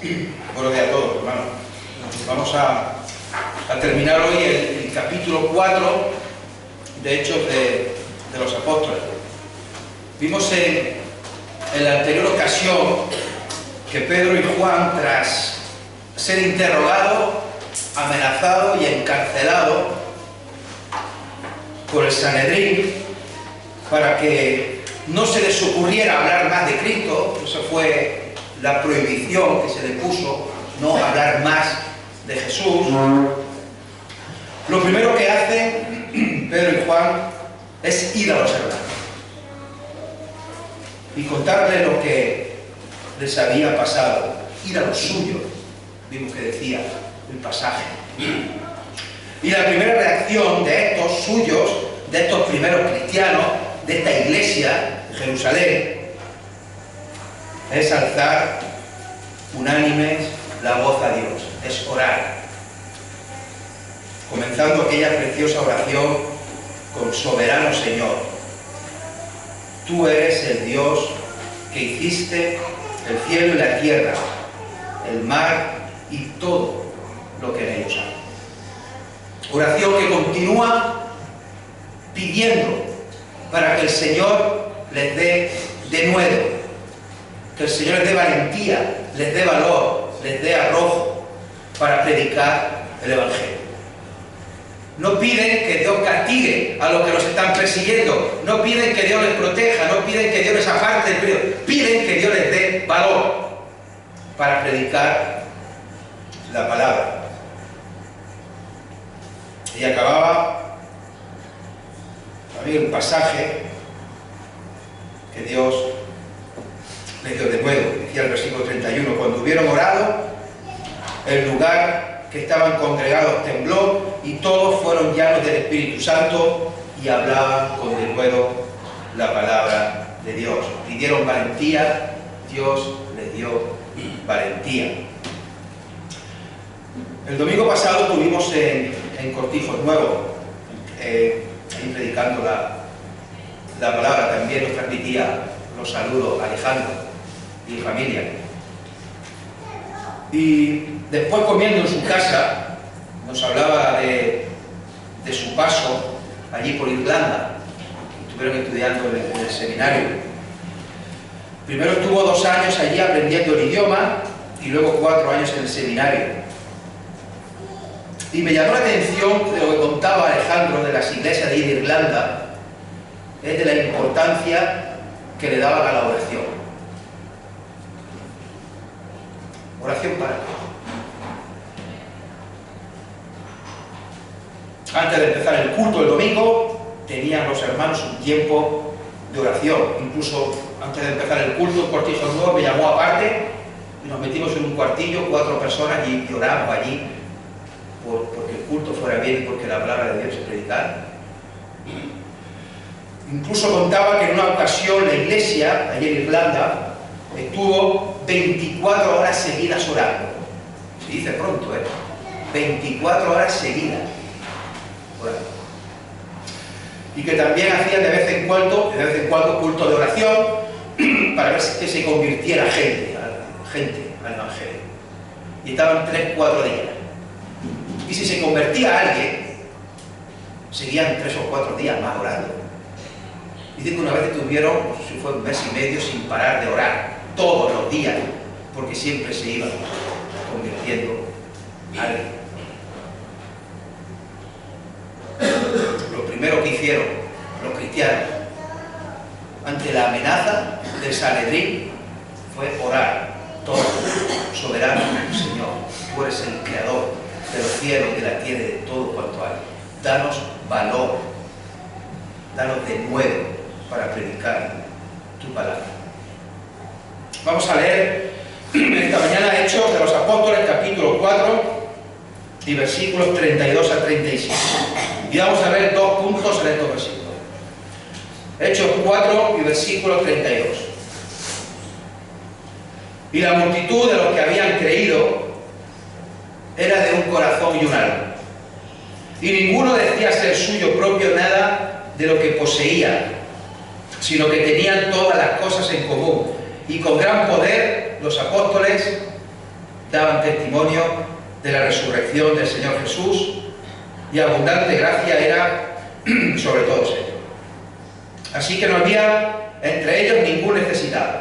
Buenos días a todos, hermanos. Vamos a terminar hoy el capítulo 4 de Hechos de los Apóstoles. Vimos en la anterior ocasión que Pedro y Juan, tras ser interrogados, amenazados y encarcelados por el Sanedrín para que no se les ocurriera hablar más de Cristo, esa fue la prohibición que se le puso, no hablar más de Jesús. Lo primero que hacen Pedro y Juan es ir a los hermanos y contarles lo que les había pasado, ir a los suyos, vimos que decía el pasaje. Y la primera reacción de estos suyos, de estos primeros cristianos, de esta iglesia de Jerusalén, es alzar unánimes la voz a Dios, es orar, comenzando aquella preciosa oración con: soberano Señor, tú eres el Dios que hiciste el cielo y la tierra, el mar y todo lo que en ellos hay. Oración que continúa pidiendo para que el Señor les dé denuedo, que el Señor les dé valentía, les dé valor, les dé arrojo para predicar el Evangelio. No piden que Dios castigue a los que los están persiguiendo, no piden que Dios les proteja, no piden que Dios les aparte del peligro, piden que Dios les dé valor para predicar la palabra. Y acababa también un pasaje que Dios les dio de nuevo, decía el versículo 31, cuando hubieron orado, el lugar que estaban congregados tembló y todos fueron llenos del Espíritu Santo y hablaban con denuedo la palabra de Dios. Pidieron valentía, Dios les dio valentía. El domingo pasado estuvimos en Cortijos Nuevo, ahí predicando la palabra. También nos transmitía los saludos a Alejandro y familia. Y después, comiendo en su casa, nos hablaba de su paso allí por Irlanda. Estuvieron estudiando en el seminario. Primero estuvo 2 años allí aprendiendo el idioma y luego 4 años en el seminario. Y me llamó la atención de lo que contaba Alejandro de las iglesias de Irlanda, es de la importancia que le daban a la oración. Oración para Dios. Antes de empezar el culto el domingo, tenían los hermanos un tiempo de oración. Incluso antes de empezar el culto, Cortijos Nuevo me llamó aparte y nos metimos en un cuartillo, 4 personas, y oramos allí porque el culto fuera bien y porque la palabra de Dios se predicara. Incluso contaba que en una ocasión la iglesia, allí en Irlanda, estuvo 24 horas seguidas orando. Se dice pronto, 24 horas seguidas orando. Y que también hacían de vez en cuando culto de oración para ver que se convirtiera gente al Evangelio. Y estaban 3-4 días. Y si se convertía a alguien, seguían 3 o 4 días más orando. Dicen que una vez estuvieron, si fue 1 mes y medio, sin parar de orar, todos los días, porque siempre se iban convirtiendo a alguien. Lo primero que hicieron los cristianos ante la amenaza del Sanedrín fue orar. Todo, soberano Señor, tú eres el creador de los cielos y de la tierra y de todo cuanto hay. Danos valor, danos de nuevo para predicar tu palabra. Vamos a leer esta mañana Hechos de los Apóstoles, capítulo 4 y versículos 32 a 37. Y vamos a ver 2 puntos en estos versículos. Hechos 4 y versículo 32. Y la multitud de los que habían creído era de un corazón y un alma. Y ninguno decía ser suyo propio nada de lo que poseía, sino que tenían todas las cosas en común. Y con gran poder los apóstoles daban testimonio de la resurrección del Señor Jesús, y abundante gracia era sobre todos ellos. Así que no había entre ellos ningún necesitado,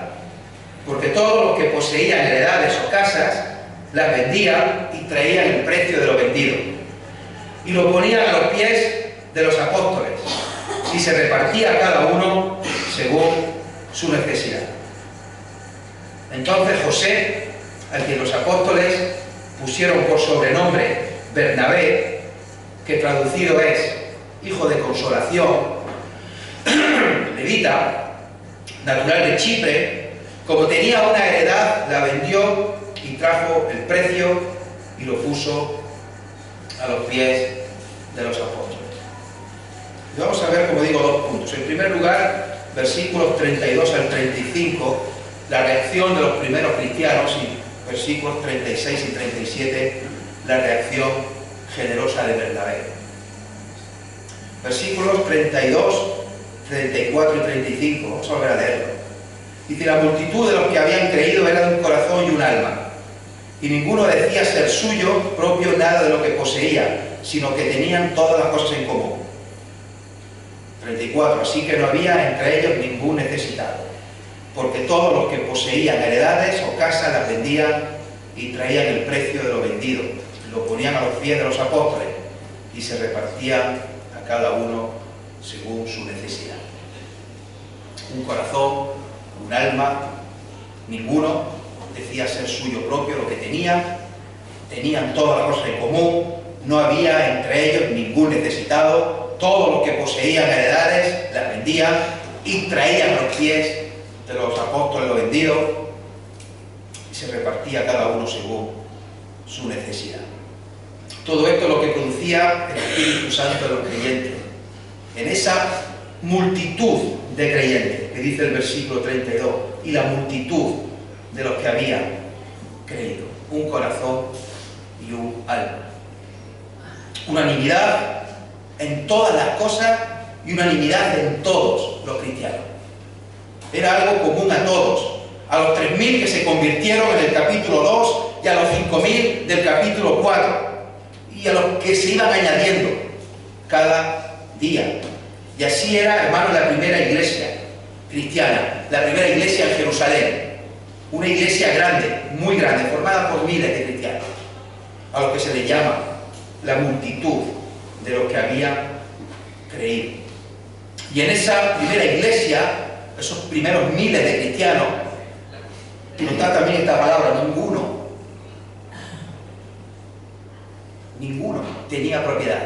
porque todos los que poseían heredades o casas las vendían y traían el precio de lo vendido, y lo ponían a los pies de los apóstoles, y se repartía a cada uno según su necesidad. Entonces José, al que los apóstoles pusieron por sobrenombre Bernabé, que traducido es hijo de consolación, levita, natural de Chipre, como tenía una heredad, la vendió y trajo el precio y lo puso a los pies de los apóstoles. Y vamos a ver, como digo, dos puntos. En primer lugar, versículos 32 al 35, la reacción de los primeros cristianos, y versículos 36 y 37, la reacción generosa de Bernabé. Versículos 32, 34 y 35, vamos a volver a leerlo. Dice: la multitud de los que habían creído era de un corazón y un alma, y ninguno decía ser suyo propio nada de lo que poseía, sino que tenían todas las cosas en común. 34. Así que no había entre ellos ningún necesitado, porque todos los que poseían heredades o casas las vendían y traían el precio de lo vendido, lo ponían a los pies de los apóstoles y se repartían a cada uno según su necesidad. Un corazón, un alma, ninguno decía ser suyo propio lo que tenía, tenían todas las cosas en común, no había entre ellos ningún necesitado. Todos los que poseían heredades las vendían y traían a los pies de los apóstoles lo vendido, y se repartía cada uno según su necesidad. Todo esto es lo que producía el Espíritu Santo de los creyentes, en esa multitud de creyentes, que dice el versículo 32, y la multitud de los que habían creído, un corazón y un alma. Unanimidad en todas las cosas y unanimidad en todos los cristianos. Era algo común a todos, a los 3.000 que se convirtieron en el capítulo 2 y a los 5.000 del capítulo 4, y a los que se iban añadiendo cada día. Y así era, hermanos, la primera iglesia cristiana, la primera iglesia en Jerusalén, una iglesia grande, muy grande, formada por miles de cristianos, a los que se les llama la multitud de los que habían creído. Y en esa primera iglesia, esos primeros miles de cristianos, notad también esta palabra, ninguno tenía propiedad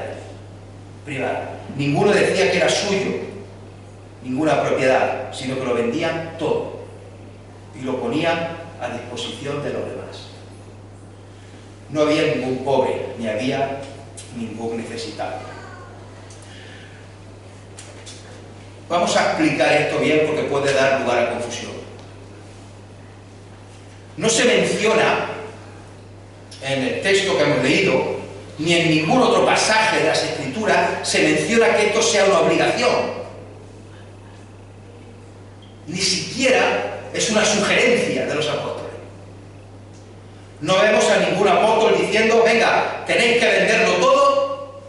privada, ninguno decía que era suyo ninguna propiedad, sino que lo vendían todo y lo ponían a disposición de los demás. No había ningún pobre, ni había ningún necesitado. Vamos a explicar esto bien porque puede dar lugar a confusión. No se menciona en el texto que hemos leído, ni en ningún otro pasaje de las Escrituras, se menciona que esto sea una obligación. Ni siquiera es una sugerencia de los apóstoles. No vemos a ningún apóstol diciendo: venga, tenéis que venderlo todo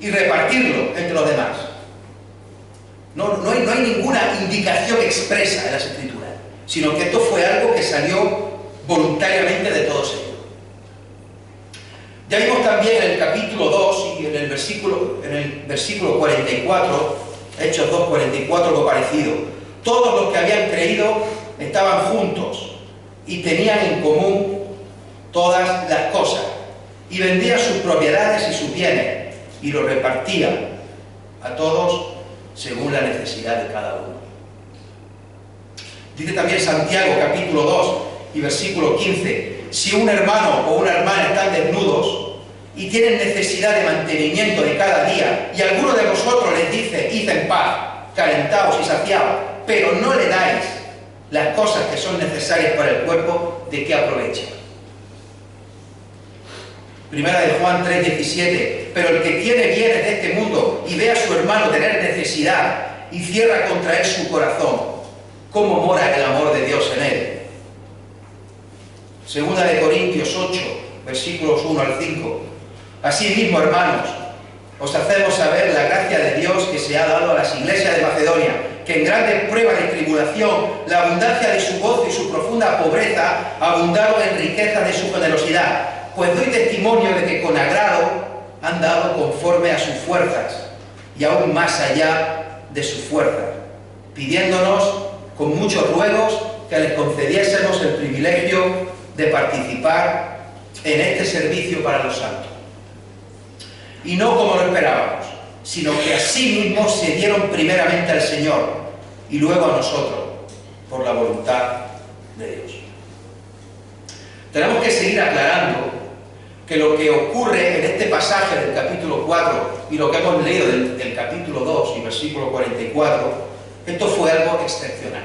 y repartirlo entre los demás. No hay ninguna indicación expresa en las Escrituras, sino que esto fue algo que salió voluntariamente de todos ellos. Ya vimos también en el capítulo 2 y en el versículo 44, Hechos 2:44, algo parecido. Todos los que habían creído estaban juntos y tenían en común todas las cosas, y vendían sus propiedades y sus bienes y los repartían a todos según la necesidad de cada uno. Dice también Santiago capítulo 2 y versículo 15: si un hermano o una hermana están desnudos y tienen necesidad de mantenimiento de cada día, y alguno de vosotros les dice: id en paz, calentaos y saciaos, pero no le dais las cosas que son necesarias para el cuerpo, ¿de qué aprovecha? Primera de Juan 3:17: pero el que tiene bienes de este mundo y ve a su hermano tener necesidad y cierra contra él su corazón, ¿cómo mora el amor de Dios en él? Segunda de Corintios 8, versículos 1 al 5. Asimismo, hermanos, os hacemos saber la gracia de Dios que se ha dado a las iglesias de Macedonia, que en grandes pruebas de tribulación, la abundancia de su gozo y su profunda pobreza abundaron en riqueza de su generosidad. Pues doy testimonio de que con agrado han dado conforme a sus fuerzas, y aún más allá de sus fuerzas, pidiéndonos con muchos ruegos que les concediésemos el privilegio de participar en este servicio para los santos. Y no como lo esperábamos, sino que así mismos se dieron primeramente al Señor y luego a nosotros, por la voluntad de Dios. Tenemos que seguir aclarando que lo que ocurre en este pasaje del capítulo 4 y lo que hemos leído del capítulo 2 y versículo 44, esto fue algo excepcional.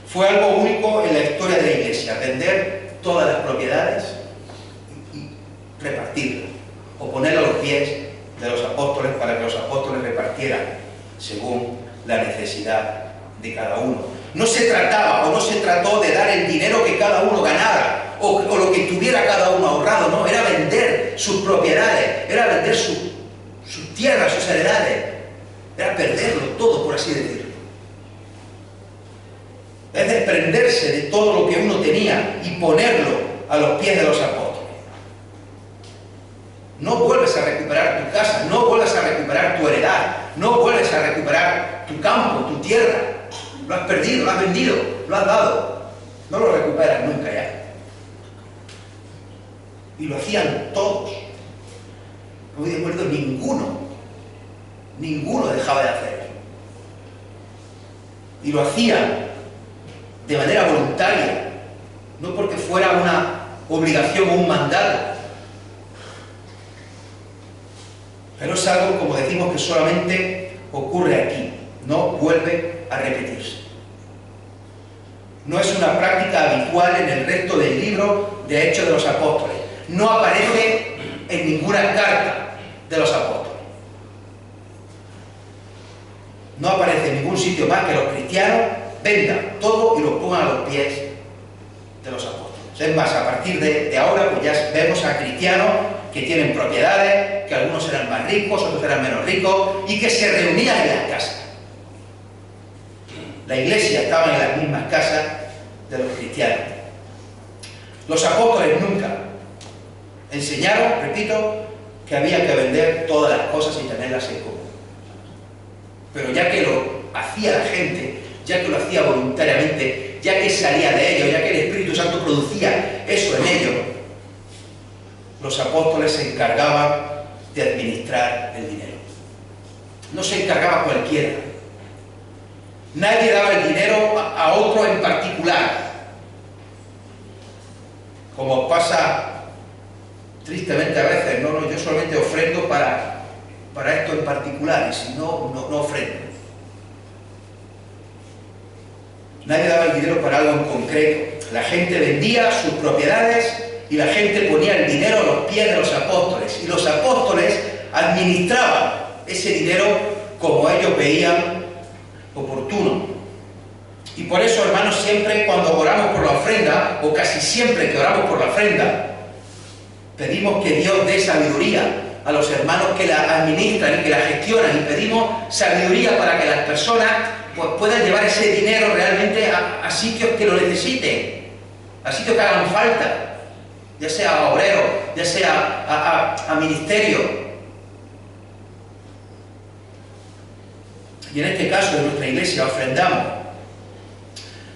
Fue algo único en la historia de la Iglesia, vender todas las propiedades y repartirlas, o ponerlas a los pies de los apóstoles para que los apóstoles repartieran según la necesidad de cada uno. No se trataba o no se trató de dar el dinero que cada uno ganara o lo que tuviera cada uno ahorrado, no, era vender sus propiedades, era vender sus tierras, sus heredades, era perderlo todo, por así decirlo. Es desprenderse de todo lo que uno tenía y ponerlo a los pies de los apóstoles. No vuelves a recuperar tu casa, no vuelves a recuperar tu heredad, no vuelves a recuperar tu campo, tu tierra. Lo has perdido, lo has vendido, lo has dado. No lo recuperas nunca ya. Y lo hacían todos. No me acuerdo ninguno dejaba de hacerlo. Y lo hacían de manera voluntaria, no porque fuera una obligación o un mandato. Pero es algo, como decimos, que solamente ocurre aquí, no vuelve a repetirse. No es una práctica habitual en el resto del libro de Hechos de los Apóstoles. No aparece en ninguna carta de los apóstoles. No aparece en ningún sitio más que los cristianos vendan todo y lo pongan a los pies de los apóstoles. Es más, a partir de ahora pues ya vemos a cristianos que tienen propiedades, que algunos eran más ricos, otros eran menos ricos, y que se reunían en las casas. La iglesia estaba en las mismas casas de los cristianos. Los apóstoles nunca enseñaron, repito, que había que vender todas las cosas y tenerlas en común. Pero ya que lo hacía la gente, ya que lo hacía voluntariamente, ya que salía de ello, ya que el Espíritu Santo producía eso en ellos, los apóstoles se encargaban de administrar el dinero. No se encargaba cualquiera. Nadie daba el dinero a otro en particular, como pasa tristemente a veces. No, yo solamente ofrendo para esto en particular, y si no ofrendo. Nadie daba el dinero para algo en concreto. La gente vendía sus propiedades y la gente ponía el dinero a los pies de los apóstoles, y los apóstoles administraban ese dinero como ellos veían oportuno. Y por eso, hermanos, siempre cuando oramos por la ofrenda, o casi siempre que oramos por la ofrenda, pedimos que Dios dé sabiduría a los hermanos que la administran y que la gestionan, y pedimos sabiduría para que las personas pues puedan llevar ese dinero realmente a sitios que lo necesiten, a sitios que hagan falta, ya sea a obreros, ya sea a ministerio. Y en este caso, en nuestra iglesia, ofrendamos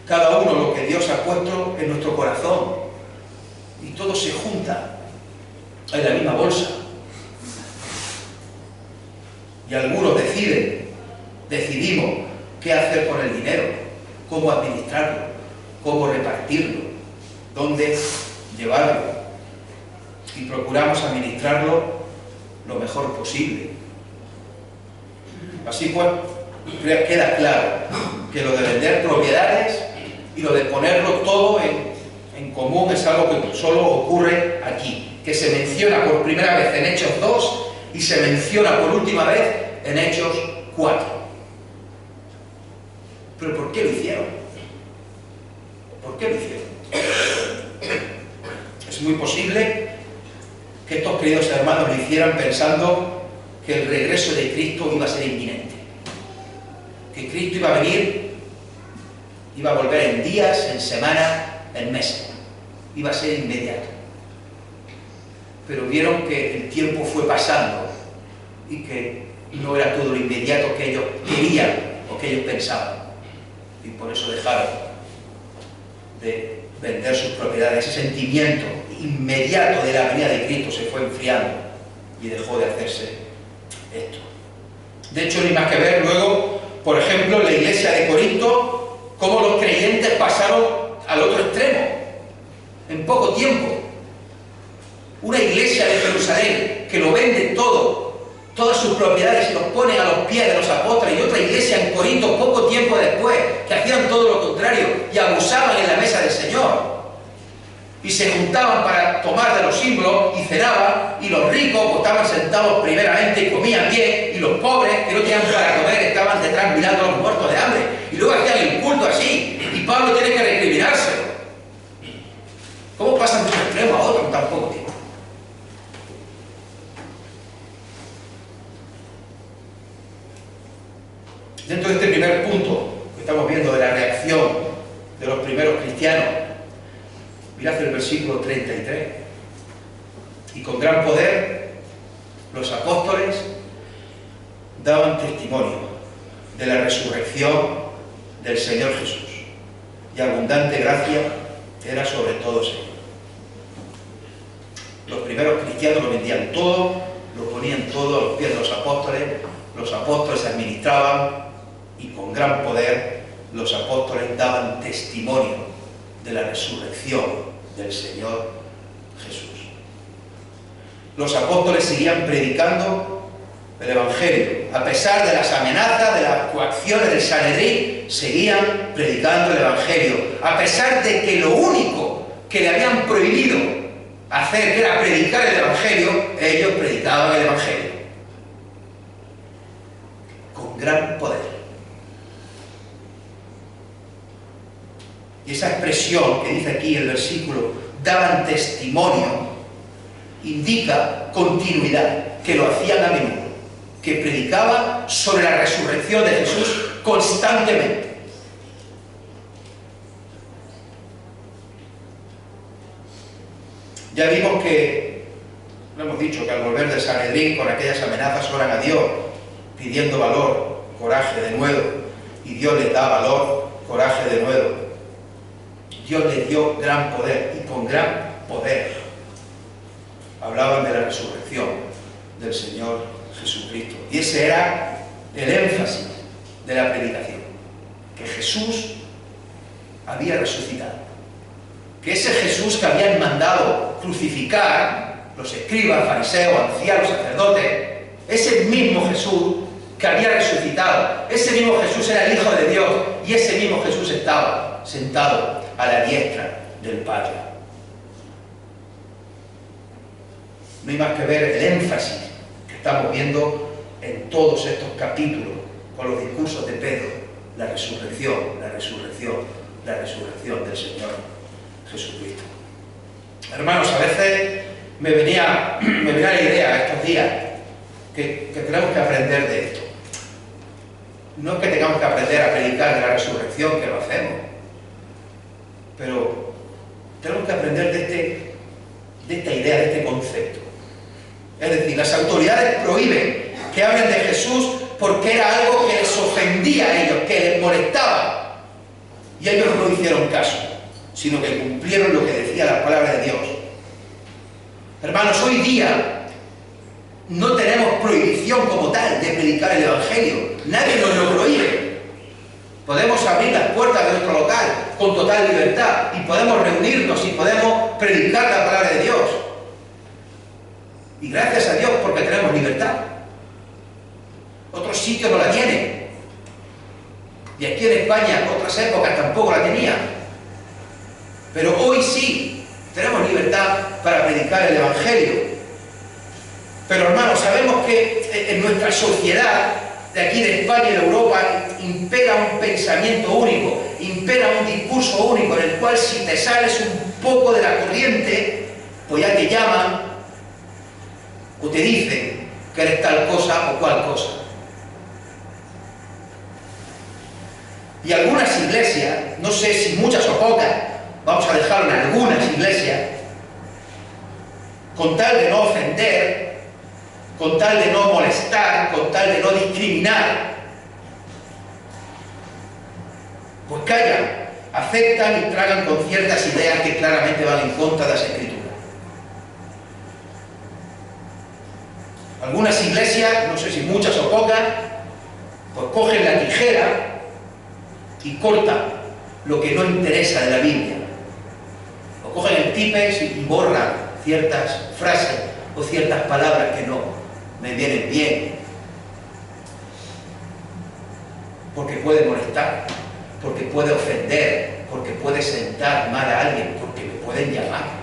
cada uno lo que Dios ha puesto en nuestro corazón, y todo se junta en la misma bolsa. Y algunos decidimos qué hacer con el dinero, cómo administrarlo, cómo repartirlo, dónde llevarlo, y procuramos administrarlo lo mejor posible. Así pues, queda claro que lo de vender propiedades y lo de ponerlo todo en común es algo que solo ocurre aquí, que se menciona por primera vez en Hechos 2 y se menciona por última vez en Hechos 4. ¿Pero por qué lo hicieron? ¿Por qué lo hicieron? Es muy posible que estos queridos hermanos lo hicieran pensando que el regreso de Cristo iba a ser inminente, que Cristo iba a venir, iba a volver en días, en semanas, en meses, iba a ser inmediato. Pero vieron que el tiempo fue pasando y que no era todo lo inmediato que ellos querían o que ellos pensaban, y por eso dejaron de vender sus propiedades. Ese sentimiento inmediato de la venida de Cristo se fue enfriando y dejó de hacerse esto. De hecho, no hay más que ver luego, por ejemplo, la iglesia de Corinto, cómo los creyentes pasaron al otro extremo en poco tiempo. Una iglesia de Jerusalén que lo vende todo, todas sus propiedades, y los pone a los pies de los apóstoles, y otra iglesia en Corinto poco tiempo después que hacían todo lo contrario y abusaban en la mesa del Señor y se juntaban para tomar de los símbolos y cenaban, y los ricos pues, estaban sentados primeramente y comían bien, y los pobres que no tenían para comer estaban detrás mirando a los muertos de hambre, y luego hacían el culto así, y Pablo tiene que recriminárselo. ¿Cómo pasan de un extremo a otro en tan poco tiempo? Dentro de este primer punto que estamos viendo de la reacción de los primeros cristianos, mirad el versículo 33. Y con gran poder los apóstoles daban testimonio de la resurrección del Señor Jesús, y abundante gracia era sobre todos ellos. Los primeros cristianos lo vendían todo, lo ponían todo a los pies de los apóstoles administraban, y con gran poder los apóstoles daban testimonio de la resurrección del Señor Jesús. Los apóstoles seguían predicando el Evangelio. A pesar de las amenazas, de las coacciones del Sanedrín, seguían predicando el Evangelio. A pesar de que lo único que le habían prohibido hacer, que era predicar el Evangelio, ellos predicaban el Evangelio. Con gran poder. Y esa expresión que dice aquí el versículo, daban testimonio, indica continuidad, que lo hacían a menudo, que predicaban sobre la resurrección de Jesús constantemente. Ya vimos que, lo hemos dicho, que al volver del Sanedrín con aquellas amenazas oran a Dios, pidiendo valor, coraje de nuevo, y Dios les da valor, coraje de nuevo. Dios les dio gran poder, y con gran poder hablaban de la resurrección del Señor Jesucristo. Y ese era el énfasis de la predicación, que Jesús había resucitado, que ese Jesús que habían mandado crucificar los escribas, fariseos, ancianos, sacerdotes, ese mismo Jesús que había resucitado, ese mismo Jesús era el Hijo de Dios, y ese mismo Jesús estaba sentado a la diestra del Padre. No hay más que ver el énfasis que estamos viendo en todos estos capítulos con los discursos de Pedro: la resurrección, la resurrección, la resurrección del Señor Jesucristo. Hermanos, a veces me venía la idea estos días que tenemos que aprender de esto. No es que tengamos que aprender a predicar de la resurrección, que lo hacemos, pero tenemos que aprender de esta idea, de este concepto. Es decir, las autoridades prohíben que hablen de Jesús porque era algo que les ofendía a ellos, que les molestaba. Y ellos no hicieron caso, sino que cumplieron lo que decía la palabra de Dios. Hermanos, hoy día no tenemos prohibición como tal de predicar el Evangelio. Nadie nos lo prohíbe. Podemos abrir las puertas de nuestro local con total libertad, y podemos reunirnos y podemos predicar la palabra de Dios. Y gracias a Dios porque tenemos libertad. Otros sitios no la tienen. Y aquí en España, en otras épocas tampoco la tenían. Pero hoy sí tenemos libertad para predicar el Evangelio. Pero hermanos, sabemos que en nuestra sociedad de aquí de España y de Europa impera un pensamiento único, impera un discurso único en el cual si te sales un poco de la corriente, pues ya te llaman o te dicen que eres tal cosa o cual cosa. Y algunas iglesias, no sé si muchas o pocas, vamos a dejarlo en algunas iglesias, con tal de no ofender, con tal de no molestar, con tal de no discriminar, pues callan, aceptan y tragan con ciertas ideas que claramente van en contra de las Escrituras. Algunas iglesias, no sé si muchas o pocas, pues cogen la tijera y cortan lo que no interesa de la Biblia. O cogen el típex y borran ciertas frases o ciertas palabras que no me vienen bien, porque puede molestar, porque puede ofender, porque puede sentar mal a alguien, porque me pueden llamar.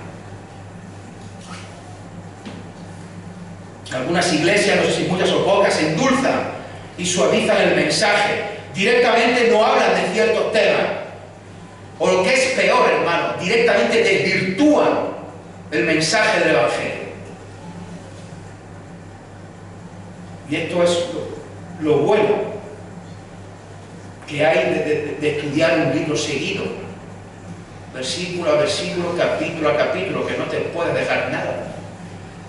Algunas iglesias, no sé si muchas o pocas, endulzan y suavizan el mensaje. Directamente no hablan de ciertos temas. O lo que es peor, hermano, directamente desvirtúan el mensaje del Evangelio. Y esto es lo bueno que hay de estudiar un libro seguido, versículo a versículo, capítulo a capítulo, que no te puedes dejar nada,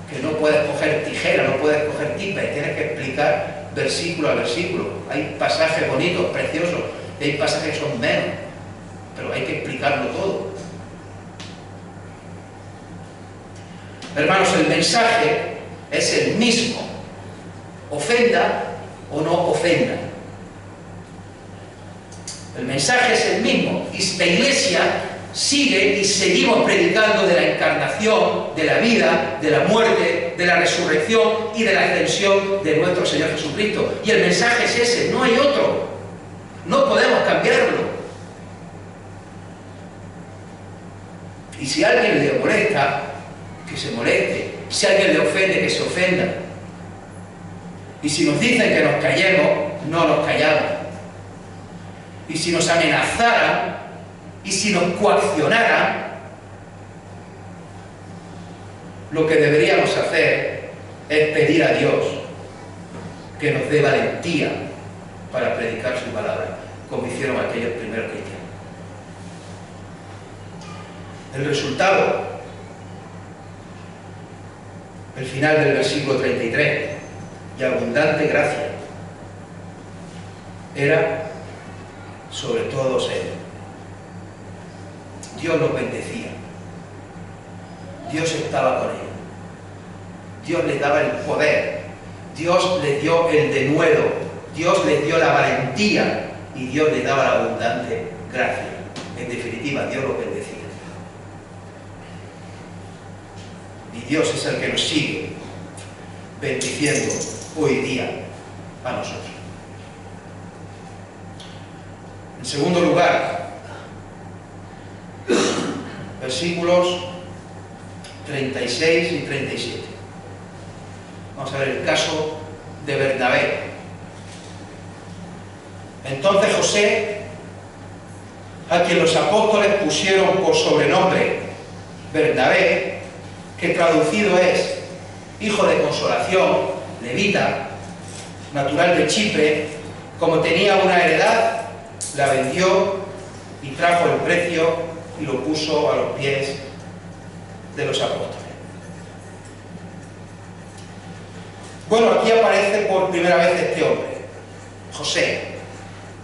que no puedes coger tijera, no puedes coger tipa, tienes que explicar versículo a versículo. Hay pasajes bonitos, preciosos, y hay pasajes que son menos, pero hay que explicarlo todo. Hermanos, el mensaje es el mismo, ofenda o no ofenda. El mensaje es el mismo, y la Iglesia sigue y seguimos predicando de la encarnación, de la vida, de la muerte, de la resurrección y de la ascensión de nuestro Señor Jesucristo. Y el mensaje es ese, no hay otro. No podemos cambiarlo. Y si a alguien le molesta, que se moleste. Si a alguien le ofende, que se ofenda. Y si nos dicen que nos callemos, no nos callamos. Y si nos amenazaran, y si nos coaccionaran, lo que deberíamos hacer es pedir a Dios que nos dé valentía para predicar su palabra, como hicieron aquellos primeros cristianos. El resultado, el final del versículo 33, y abundante gracia, era sobre todos ellos. Dios los bendecía. Dios estaba con ellos. Dios les daba el poder. Dios les dio el denuedo. Dios les dio la valentía. Y Dios les daba la abundante gracia. En definitiva, Dios los bendecía. Y Dios es el que nos sigue bendiciendo hoy día a nosotros. En segundo lugar, versículos 36 y 37. Vamos a ver el caso de Bernabé. Entonces José, a quien los apóstoles pusieron por sobrenombre Bernabé, que traducido es hijo de consolación, levita, natural de Chipre, como tenía una heredad, la vendió y trajo el precio y lo puso a los pies de los apóstoles. Bueno, aquí aparece por primera vez este hombre, José,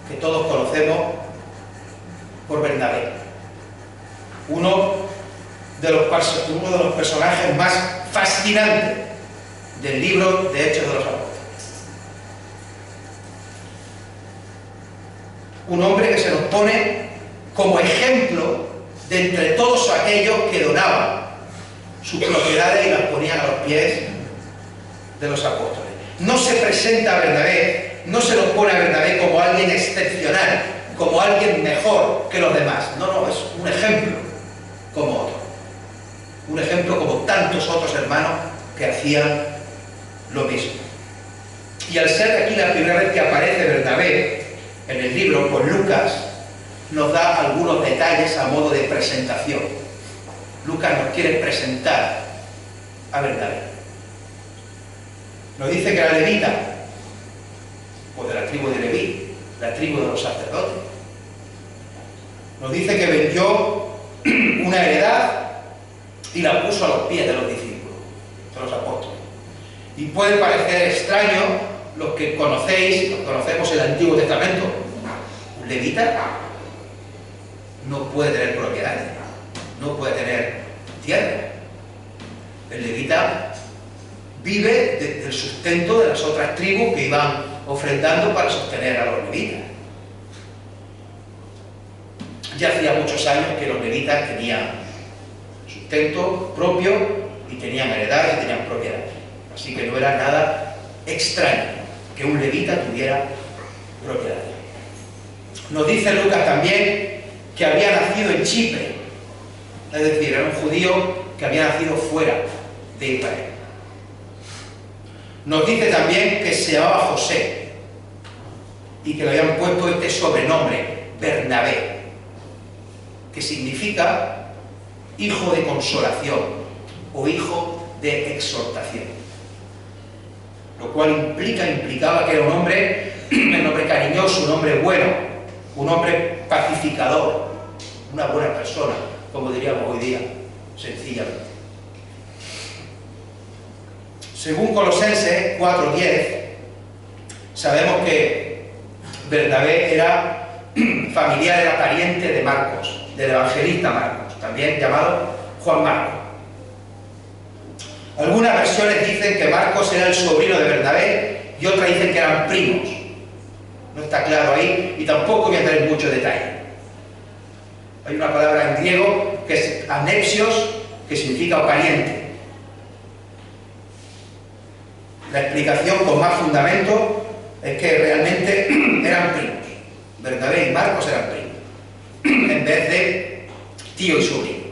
que todos conocemos por Bernabé, uno de los personajes más fascinantes del libro de Hechos de los Apóstoles. Un hombre que se nos pone como ejemplo de entre todos aquellos que donaban sus propiedades y las ponían a los pies de los apóstoles. No se presenta a Bernabé, no se nos pone a Bernabé como alguien excepcional, como alguien mejor que los demás. No, no, es un ejemplo como otro. Un ejemplo como tantos otros hermanos que hacían lo mismo. Y al ser aquí la primera vez que aparece Bernabé en el libro por Lucas, nos da algunos detalles a modo de presentación. Lucas nos quiere presentar a Bernabé. Nos dice que era levita, pues de la tribu de Leví, la tribu de los sacerdotes. Nos dice que vendió una heredad y la puso a los pies de los discípulos, de los apóstoles. Y puede parecer extraño, los que conocéis, los conocemos el Antiguo Testamento, un levita no puede tener propiedades, no puede tener tierra. El levita vive del sustento de las otras tribus que iban ofrendando para sostener a los levitas. Ya hacía muchos años que los levitas tenían sustento propio y tenían heredades y tenían propiedades. Así que no era nada extraño que un levita tuviera propiedades. Nos dice Lucas también que había nacido en Chipre, es decir, era un judío que había nacido fuera de Israel. Nos dice también que se llamaba José y que le habían puesto este sobrenombre, Bernabé, que significa hijo de consolación o hijo de exhortación, lo cual implicaba que era un hombre cariñoso, un hombre bueno, un hombre pacificador, una buena persona, como diríamos hoy día, sencillamente. Según Colosenses 4:10, sabemos que Bernabé era familiar, era pariente de Marcos, del evangelista Marcos, también llamado Juan Marcos. Algunas versiones dicen que Marcos era el sobrino de Bernabé y otras dicen que eran primos. No está claro ahí y tampoco voy a tener mucho detalle. Hay una palabra en griego que es anexios, que significa pariente. La explicación con más fundamento es que realmente eran primos. Bernabé y Marcos eran primos, en vez de tío y sobrino.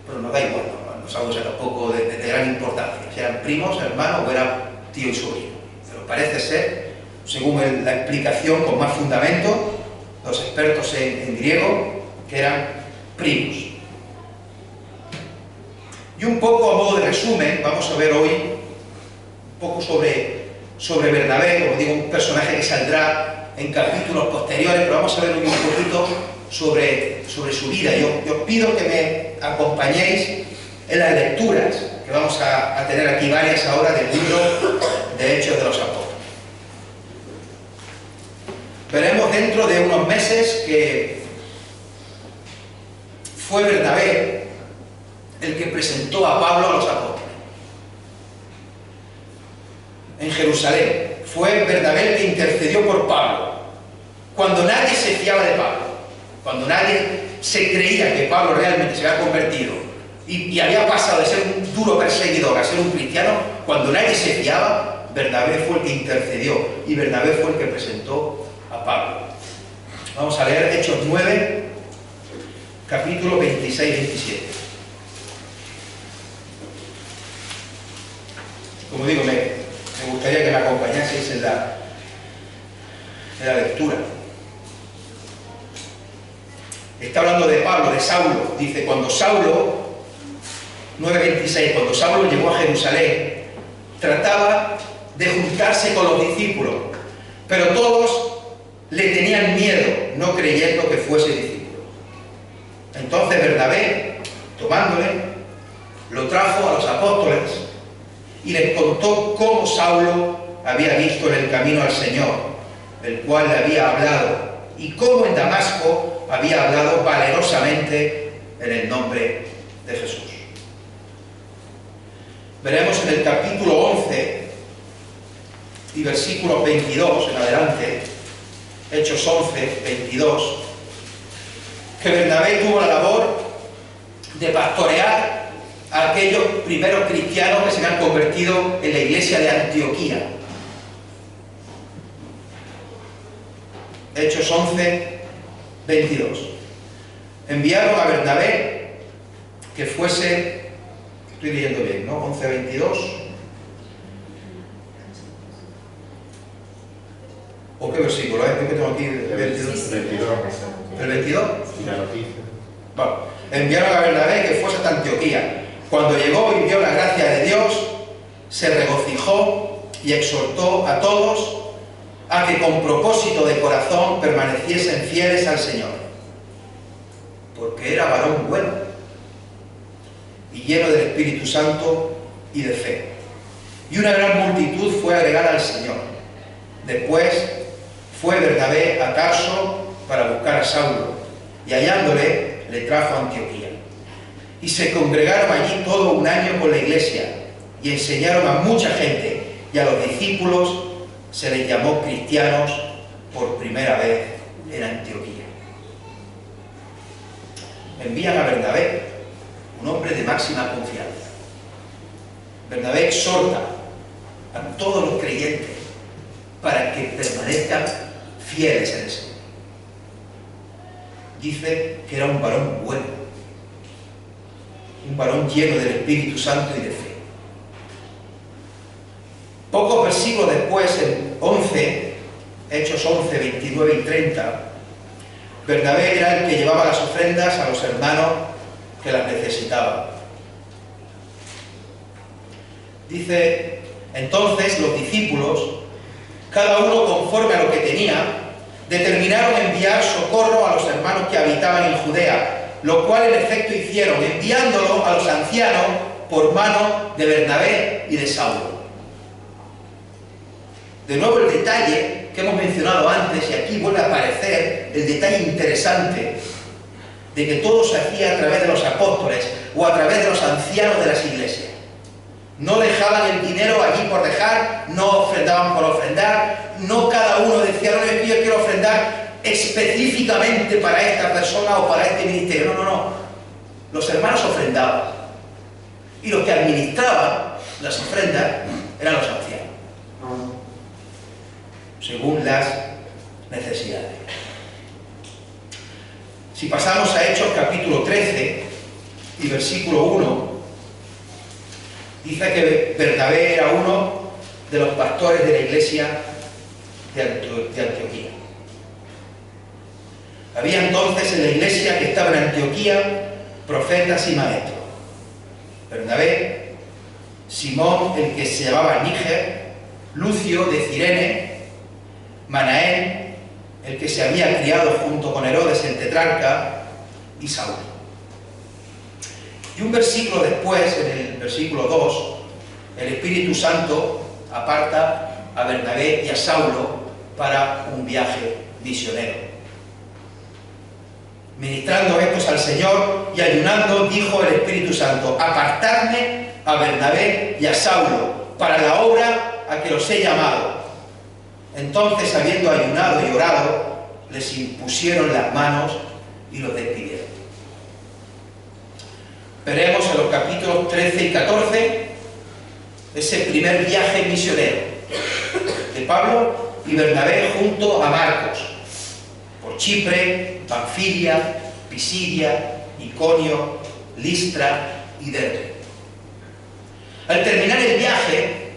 Pero nos da igual, no es algo tampoco de gran importancia, si eran primos, hermanos o eran tío y sobrino. Pero parece ser, según la explicación con más fundamento, los expertos en griego, que eran primos. Y un poco a modo de resumen, vamos a ver hoy un poco sobre Bernabé, como digo, un personaje que saldrá en capítulos posteriores, pero vamos a ver hoy un poquito sobre su vida. Yo os pido que me acompañéis en las lecturas, que vamos a tener aquí varias ahora del libro de Hechos de los Apóstoles. Veremos dentro de unos meses que fue Bernabé el que presentó a Pablo a los apóstoles en Jerusalén. Fue Bernabé el que intercedió por Pablo, cuando nadie se fiaba de Pablo, cuando nadie se creía que Pablo realmente se había convertido y había pasado de ser un duro perseguidor a ser un cristiano. Cuando nadie se fiaba, Bernabé fue el que intercedió y Bernabé fue el que presentó a Pablo. Vamos a leer Hechos 9, capítulo 26-27. Como digo, me gustaría que me acompañaseis en la lectura. Está hablando de Pablo, de Saulo. Dice, cuando Saulo, 9:26, cuando Saulo llegó a Jerusalén, trataba de juntarse con los discípulos, pero todos le tenían miedo, no creyendo que fuese discípulo. Entonces Bernabé, tomándole, lo trajo a los apóstoles y les contó cómo Saulo había visto en el camino al Señor, el cual le había hablado, y cómo en Damasco había hablado valerosamente en el nombre de Jesús. Veremos en el capítulo 11 y versículos 22 en adelante, Hechos 11, 22, que Bernabé tuvo la labor de pastorear a aquellos primeros cristianos que se habían convertido en la iglesia de Antioquía. Hechos 11, 22. Enviaron a Bernabé que fuese, estoy leyendo bien, ¿no? 11, 22. O ¿O qué versículo es? ¿Qué tengo aquí? El 22. ¿El 22? Y la noticia. Bueno, enviaron a Bernabé que fuese hasta Antioquía. Cuando llegó y vio la gracia de Dios, se regocijó y exhortó a todos a que con propósito de corazón permaneciesen fieles al Señor, porque era varón bueno y lleno del Espíritu Santo y de fe. Y una gran multitud fue agregada al Señor. Después fue Bernabé a Tarso para buscar a Saulo, y hallándole, le trajo a Antioquía. Y se congregaron allí todo un año con la iglesia, y enseñaron a mucha gente, y a los discípulos se les llamó cristianos por primera vez en Antioquía. Envían a Bernabé, un hombre de máxima confianza. Bernabé exhorta a todos los creyentes para que permanezcan fieles en el Señor. Dice que era un varón bueno, un varón lleno del Espíritu Santo y de fe. Pocos versículos después, en 11, Hechos 11, 29 y 30, Bernabé era el que llevaba las ofrendas a los hermanos que las necesitaban. Dice, entonces los discípulos, cada uno conforme a lo que tenía, determinaron enviar socorro a los hermanos que habitaban en Judea, lo cual en efecto hicieron, enviándolo a los ancianos por mano de Bernabé y de Saulo. De nuevo el detalle que hemos mencionado antes, y aquí vuelve a aparecer el detalle interesante de que todo se hacía a través de los apóstoles o a través de los ancianos de las iglesias. No dejaban el dinero allí por dejar, no ofrendaban por ofrendar, no cada uno decía, no, yo quiero ofrendar específicamente para esta persona o para este ministerio. No, no, no. Los hermanos ofrendaban. Y los que administraban las ofrendas eran los ancianos, según las necesidades. Si pasamos a Hechos capítulo 13 y versículo 1, dice que Bernabé era uno de los pastores de la iglesia de Antioquía. Había entonces en la iglesia que estaba en Antioquía profetas y maestros. Bernabé, Simón, el que se llamaba Níger, Lucio de Cirene, Manaén, el que se había criado junto con Herodes el tetrarca, y Saulo. Y un versículo después, en el versículo 2, el Espíritu Santo aparta a Bernabé y a Saulo para un viaje misionero. Ministrando estos al Señor y ayunando, dijo el Espíritu Santo, apartadme a Bernabé y a Saulo para la obra a que los he llamado. Entonces, habiendo ayunado y orado, les impusieron las manos y los despidieron. Veremos en los capítulos 13 y 14 ese primer viaje misionero de Pablo y Bernabé junto a Marcos por Chipre, Panfilia, Pisidia, Iconio, Listra y Derbe. Al terminar el viaje,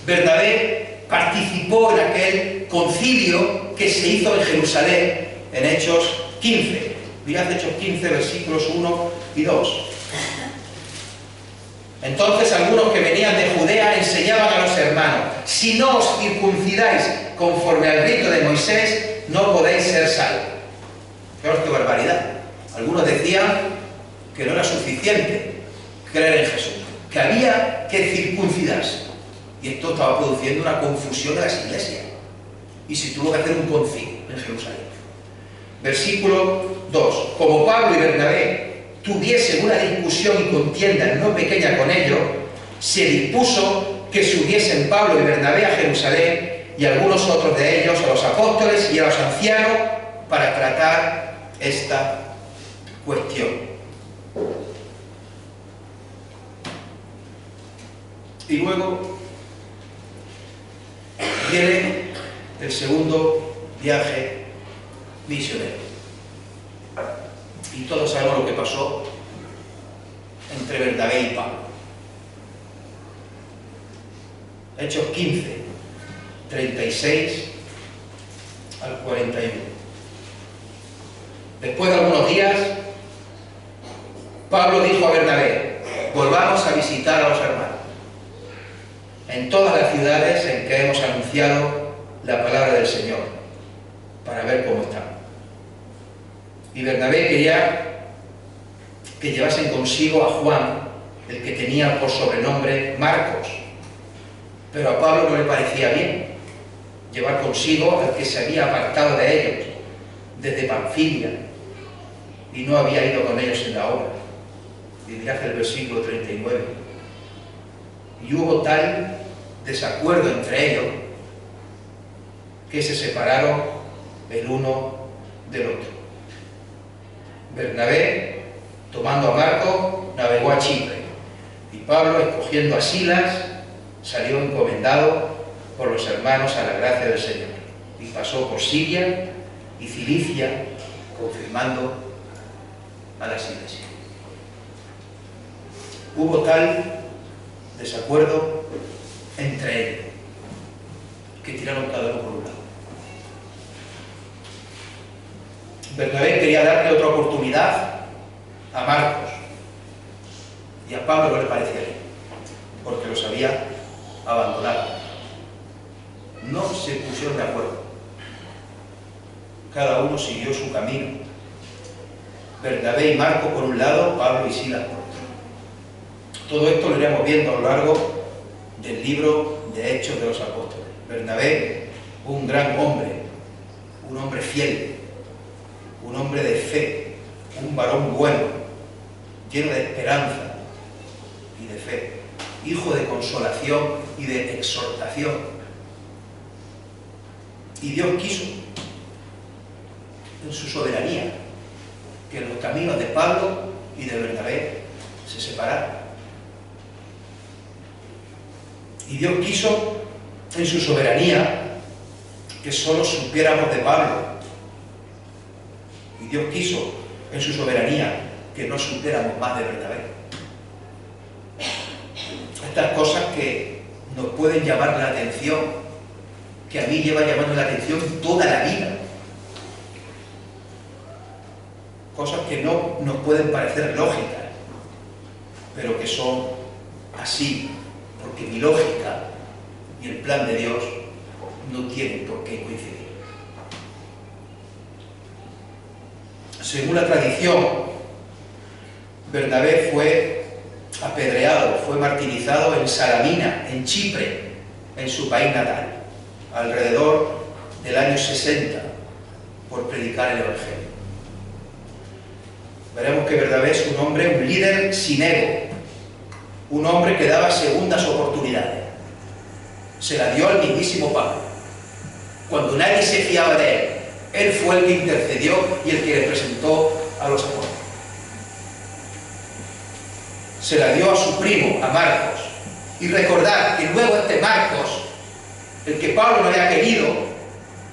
Bernabé participó en aquel concilio que se hizo en Jerusalén en Hechos 15. Mirad Hechos 15, versículos 1 y 2. Entonces algunos que venían de Judea enseñaban a los hermanos, si no os circuncidáis conforme al rito de Moisés, no podéis ser salvos. Fijaros qué barbaridad. Algunos decían que no era suficiente creer en Jesús, que había que circuncidarse. Y esto estaba produciendo una confusión de las iglesias. Y se tuvo que hacer un concilio en Jerusalén. Versículo 2. Como Pablo y Bernabé tuviesen una discusión y contienda no pequeña con ellos, se dispuso que subiesen Pablo y Bernabé a Jerusalén y algunos otros de ellos a los apóstoles y a los ancianos para tratar esta cuestión. Y luego viene el segundo viaje misionero. Y todos sabemos lo que pasó entre Bernabé y Pablo. Hechos 15, 36 al 41. Después de algunos días, Pablo dijo a Bernabé: volvamos a visitar a los hermanos en todas las ciudades en que hemos anunciado la palabra del Señor, para ver cómo están. Y Bernabé quería que llevasen consigo a Juan, el que tenía por sobrenombre Marcos, pero a Pablo no le parecía bien llevar consigo al que se había apartado de ellos desde Panfilia y no había ido con ellos en la obra. Y mirad el versículo 39. Y hubo tal desacuerdo entre ellos que se separaron el uno del otro. Bernabé, tomando a Marcos, navegó a Chipre, y Pablo, escogiendo a Silas, salió encomendado por los hermanos a la gracia del Señor, y pasó por Siria y Cilicia, confirmando a las iglesias. Hubo tal desacuerdo entre ellos que tiraron cada uno por un lado. Bernabé quería darle otra oportunidad a Marcos, y a Pablo no le parecía bien, porque los había abandonado. No se pusieron de acuerdo. Cada uno siguió su camino. Bernabé y Marcos por un lado, Pablo y Silas por otro. Todo esto lo iremos viendo a lo largo del libro de Hechos de los Apóstoles. Bernabé, un gran hombre, un hombre fiel, un hombre de fe, un varón bueno, lleno de esperanza y de fe, hijo de consolación y de exhortación. Y Dios quiso, en su soberanía, que los caminos de Pablo y de Bernabé se separaran. Y Dios quiso, en su soberanía, que solo supiéramos de Pablo. Y Dios quiso, en su soberanía, que no supiéramos más de Bernabé. Estas cosas que nos pueden llamar la atención, que a mí lleva llamando la atención toda la vida. Cosas que no nos pueden parecer lógicas, pero que son así, porque mi lógica y el plan de Dios no tienen por qué coincidir. Según la tradición, Bernabé fue apedreado, fue martirizado en Salamina, en Chipre, en su país natal, alrededor del año 60, por predicar el Evangelio. Veremos que Bernabé es un hombre, un líder sin ego, un hombre que daba segundas oportunidades. Se la dio al mismísimo Pablo. Cuando nadie se fiaba de él, él fue el que intercedió y el que le presentó a los apóstoles. Se la dio a su primo, a Marcos. Y recordar que luego este Marcos, el que Pablo no había querido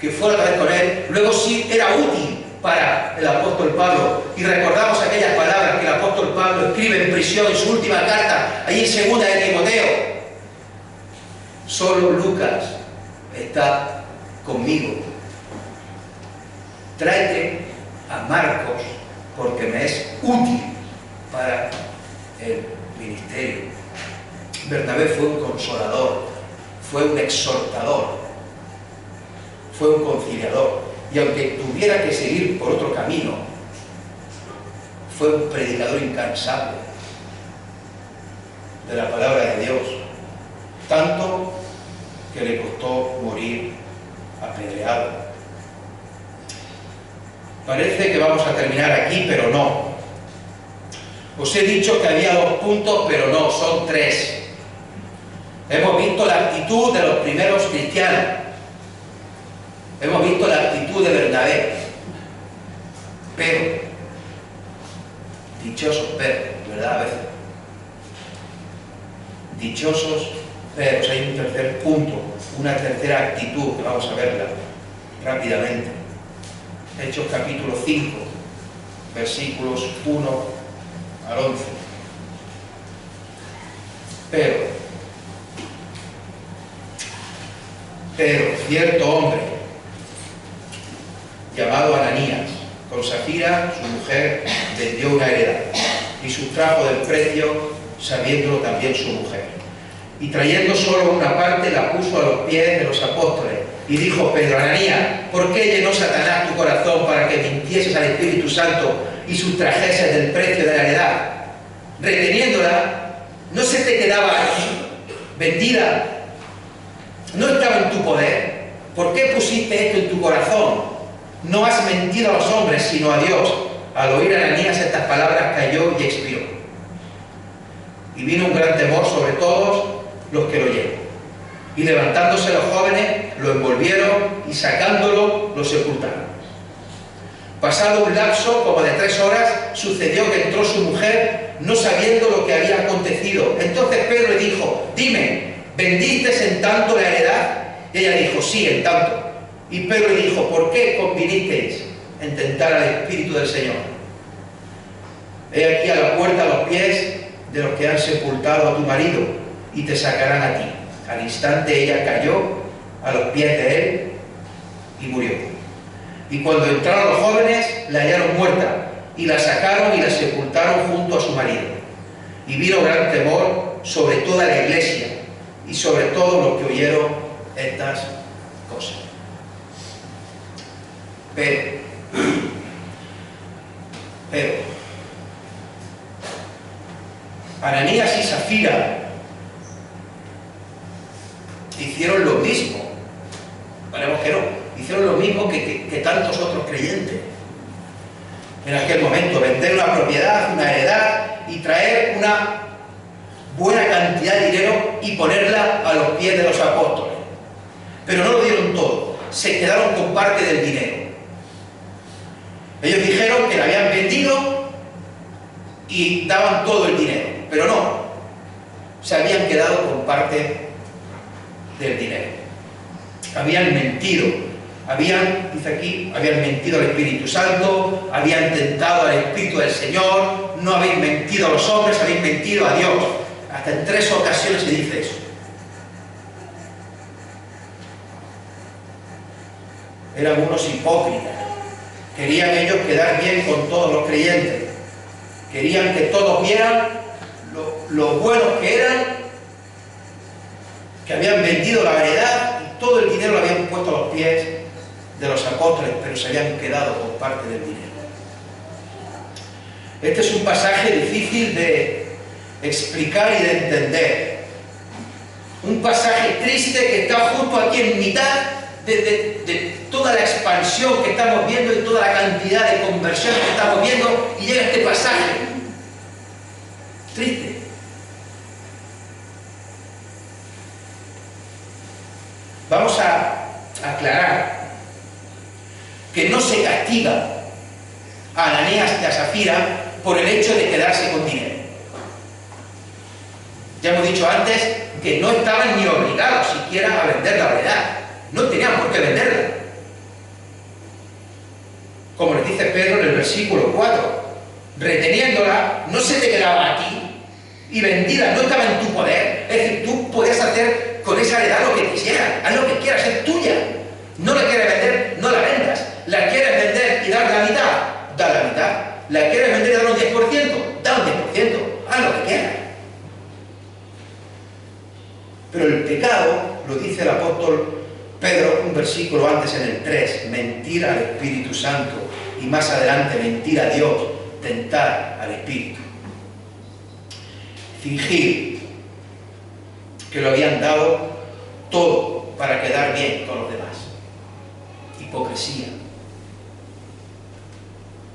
que fuera otra vez con él, luego sí era útil para el apóstol Pablo. Y recordamos aquellas palabras que el apóstol Pablo escribe en prisión en su última carta, ahí en segunda de Timoteo. Solo Lucas está conmigo. Tráete a Marcos porque me es útil para el ministerio. Bernabé fue un consolador, fue un exhortador, fue un conciliador, y aunque tuviera que seguir por otro camino, fue un predicador incansable de la palabra de Dios, tanto que le costó morir apedreado. Parece que vamos a terminar aquí, pero no. Os he dicho que había 2 puntos, pero no, son 3. Hemos visto la actitud de los primeros cristianos. Hemos visto la actitud de Bernabé. Pero, dichosos pero, ¿verdad? A veces. Dichosos pero. Hay un tercer punto, una tercera actitud que vamos a verla rápidamente. Hechos capítulo 5, versículos 1 al 11. Pero cierto hombre llamado Ananías. Con Safira, su mujer, vendió una heredad y sustrajo del precio, sabiéndolo también su mujer. Y trayendo solo una parte, la puso a los pies de los apóstoles. Y dijo Pedro: Ananías, ¿por qué llenó Satanás tu corazón para que mintieses al Espíritu Santo y sustrajeses del precio de la heredad? Reteniéndola, ¿no se te quedaba aquí, vendida? ¿No estaba en tu poder? ¿Por qué pusiste esto en tu corazón? No has mentido a los hombres, sino a Dios. Al oír Ananías estas palabras, cayó y expiró. Y vino un gran temor sobre todos los que lo oyeron. Y levantándose los jóvenes, lo envolvieron y sacándolo, lo sepultaron. Pasado un lapso como de 3 horas, sucedió que entró su mujer, no sabiendo lo que había acontecido. Entonces Pedro le dijo: dime, ¿vendiste en tanto la heredad? Y ella dijo: sí, en tanto. Y Pedro le dijo: ¿por qué convinisteis en tentar al Espíritu del Señor? He aquí a la puerta a los pies de los que han sepultado a tu marido, y te sacarán a ti. Al instante ella cayó a los pies de él y murió. Y cuando entraron los jóvenes, la hallaron muerta, y la sacaron y la sepultaron junto a su marido. Y vino gran temor sobre toda la iglesia y sobre todos los que oyeron estas cosas. Pero Ananías y Safira hicieron lo mismo. Veremos que no. Hicieron lo mismo que tantos otros creyentes. En aquel momento, vender una propiedad, una heredad, y traer una buena cantidad de dinero y ponerla a los pies de los apóstoles. Pero no lo dieron todo. Se quedaron con parte del dinero. Ellos dijeron que la habían vendido y daban todo el dinero, pero no, se habían quedado con parte del dinero. Habían mentido, dice aquí, habían mentido al Espíritu Santo, habían tentado al Espíritu del Señor, no habéis mentido a los hombres, habéis mentido a Dios. Hasta en 3 ocasiones se dice eso. Eran unos hipócritas. Querían ellos quedar bien con todos los creyentes. Querían que todos vieran lo buenos que eran, que habían vendido la heredad y todo el dinero lo habían puesto a los pies de los apóstoles, pero se habían quedado con parte del dinero. Este es un pasaje difícil de explicar y de entender. Un pasaje triste que está justo aquí en mitad de toda la expansión que estamos viendo y toda la cantidad de conversión que estamos viendo, y llega este pasaje triste. Vamos a aclarar que no se castiga a Ananías y a Safira por el hecho de quedarse con dinero. Ya hemos dicho antes que no estaban ni obligados siquiera a vender la heredad. No tenían por qué venderla. Como les dice Pedro en el versículo 4, reteniéndola, no se te quedaba aquí, y vendida no estaba en tu poder. Es decir, tú podías hacer con esa heredad lo que quisieras, haz lo que quieras, es tuya. No la quieres vender, no la vendas. La quieres vender y dar la mitad, da la mitad. La quieres vender y dar un 10%, da un 10%, haz lo que quieras. Pero el pecado, lo dice el apóstol Pedro, un versículo antes en el 3, mentir al Espíritu Santo, y más adelante mentir a Dios, tentar al Espíritu. Fingir que lo habían dado todo para quedar bien con los demás. Hipocresía.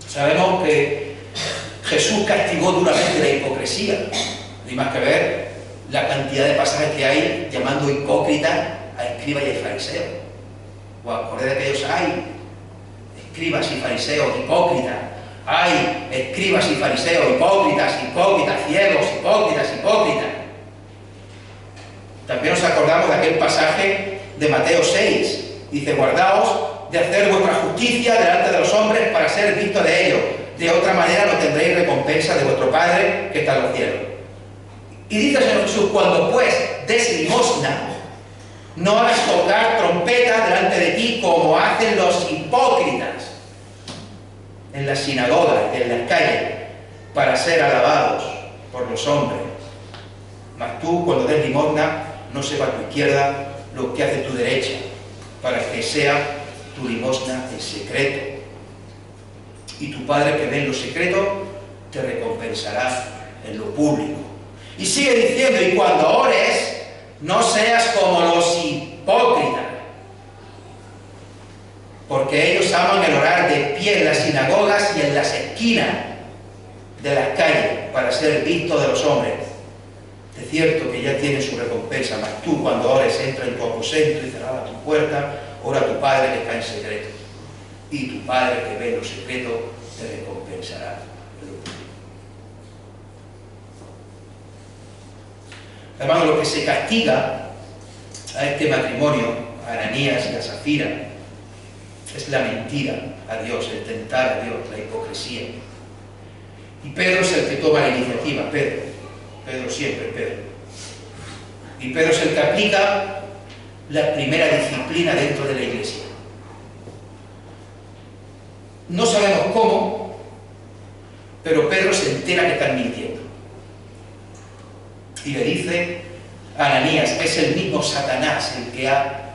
Sabemos que Jesús castigó duramente la hipocresía. No hay más que ver la cantidad de pasajes que hay llamando hipócritas a escribas y fariseos. O acordáis de que ellos hay escribas y fariseos hipócritas. Hay escribas y fariseos hipócritas, ciegos, hipócritas. También nos acordamos de aquel pasaje de Mateo 6. Dice: guardaos de hacer vuestra justicia delante de los hombres para ser visto de ellos. De otra manera no tendréis recompensa de vuestro Padre que está en los cielos. Y dice el Señor Jesús: cuando pues des limosna, no hagas tocar trompeta delante de ti como hacen los hipócritas. en las sinagogas, en las calles, para ser alabados por los hombres. Mas tú, cuando des limosna, no sepa tu izquierda lo que hace tu derecha, para que sea tu limosna en secreto. Y tu Padre que ve en lo secreto, te recompensará en lo público. Y sigue diciendo, y cuando ores, no seas como los hipócritas, porque ellos aman el orar de pie en las sinagogas y en las esquinas de las calles, para ser vistos de los hombres. De cierto que ya tienen su recompensa, mas tú cuando ores entra en tu aposento y cerrada tu puerta, ora a tu Padre que está en secreto. Y tu Padre que ve en lo secreto te recompensará. Hermano, lo que se castiga a este matrimonio, a Ananías y a Zafira, es la mentira a Dios, el tentar a Dios, la hipocresía. Y Pedro es el que toma la iniciativa, Pedro siempre, Pedro. Y Pedro es el que aplica la primera disciplina dentro de la iglesia. No sabemos cómo, pero Pedro se entera que están mintiendo. Y le dice a Ananías, es el mismo Satanás el que ha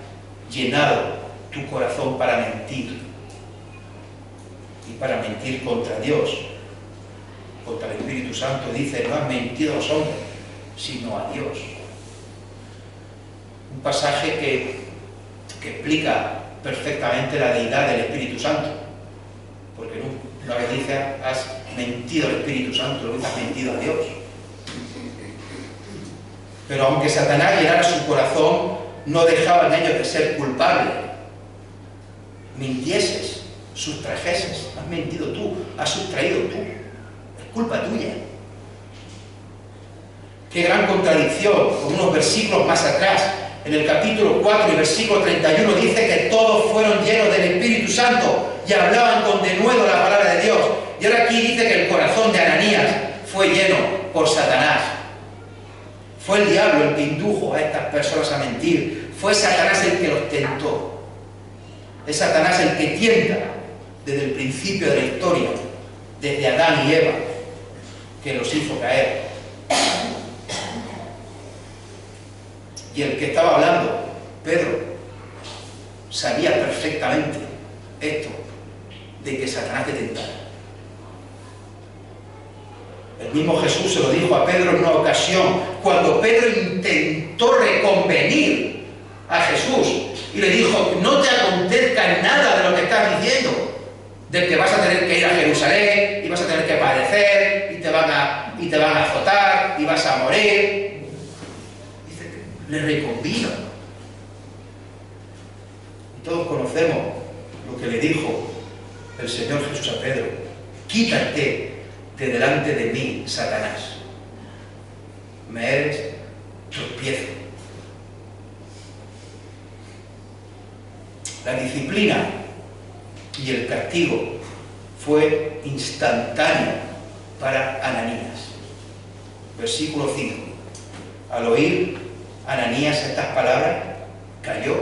llenado tu corazón para mentir. Y para mentir contra Dios, contra el Espíritu Santo. Dice, no has mentido a los hombres, sino a Dios. Un pasaje que explica perfectamente la deidad del Espíritu Santo. Porque una vez dice, has mentido al Espíritu Santo, luego has mentido a Dios. Pero aunque Satanás llenara su corazón, no dejaban ellos de ser culpables. Mintieses, sustrajeses, has mentido tú, has sustraído tú. Es culpa tuya. Qué gran contradicción, con unos versículos más atrás. En el capítulo 4 y versículo 31 dice que todos fueron llenos del Espíritu Santo y hablaban con denuedo la palabra de Dios. Y ahora aquí dice que el corazón de Ananías fue lleno por Satanás. Fue el diablo el que indujo a estas personas a mentir. Fue Satanás el que los tentó. Es Satanás el que tienta desde el principio de la historia, desde Adán y Eva, que los hizo caer. Y el que estaba hablando, Pedro, sabía perfectamente esto, de que Satanás te tentara. El mismo Jesús se lo dijo a Pedro en una ocasión, cuando Pedro intentó reconvenir a Jesús y le dijo, no te acontezca nada de lo que estás diciendo, de que vas a tener que ir a Jerusalén y vas a tener que padecer y te van a azotar y vas a morir. Dice que le reconvino. Y todos conocemos lo que le dijo el Señor Jesús a Pedro: quítate de delante de mí, Satanás, me eres tropiezo. La disciplina y el castigo fue instantáneo para Ananías. Versículo 5. Al oír Ananías estas palabras, cayó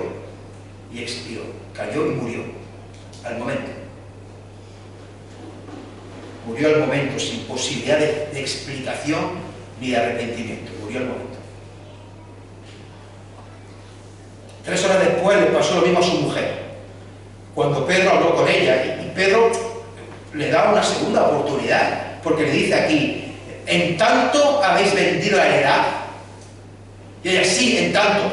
y expiró, cayó y murió al momento. Murió al momento, sin posibilidad de explicación ni de arrepentimiento. Murió al momento. 3 horas después le pasó lo mismo a su mujer, cuando Pedro habló con ella, y Pedro le da una segunda oportunidad, porque le dice aquí, ¿en tanto habéis vendido la heredad? Y ella, sí, en tanto.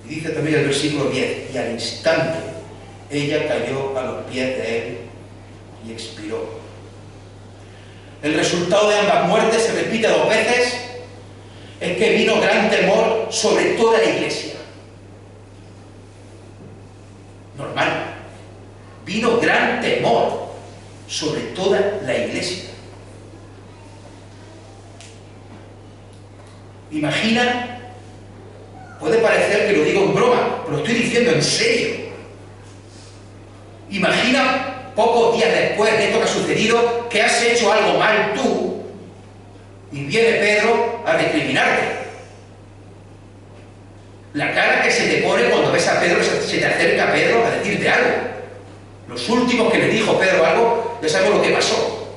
Y dice también el versículo 10, y al instante ella cayó a los pies de él y expiró. El resultado de ambas muertes se repite 2 veces, es que vino gran temor sobre toda la iglesia. Normal. Vino gran temor sobre toda la iglesia. Imagina, puede parecer que lo digo en broma, pero lo estoy diciendo en serio. Imagina, pocos días después de esto que ha sucedido, que has hecho algo mal tú, y viene Pedro a recriminarte. La cara que se te pone cuando ves a Pedro, se te acerca a Pedro a decirte algo. Los últimos que le dijo Pedro algo, ya sabemos lo que pasó.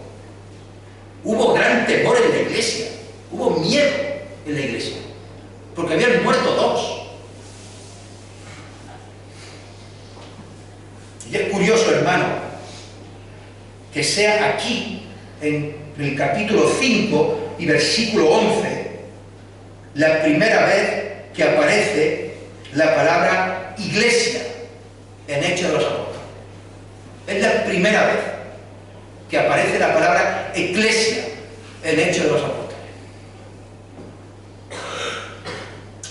Hubo gran temor en la iglesia, hubo miedo en la iglesia, porque habían muerto dos. Y es curioso, hermano, que sea aquí, en el capítulo 5 y versículo 11, la primera vez que aparece la palabra iglesia en Hechos de los Apóstoles. Es la primera vez que aparece la palabra eclesia en Hechos de los Apóstoles.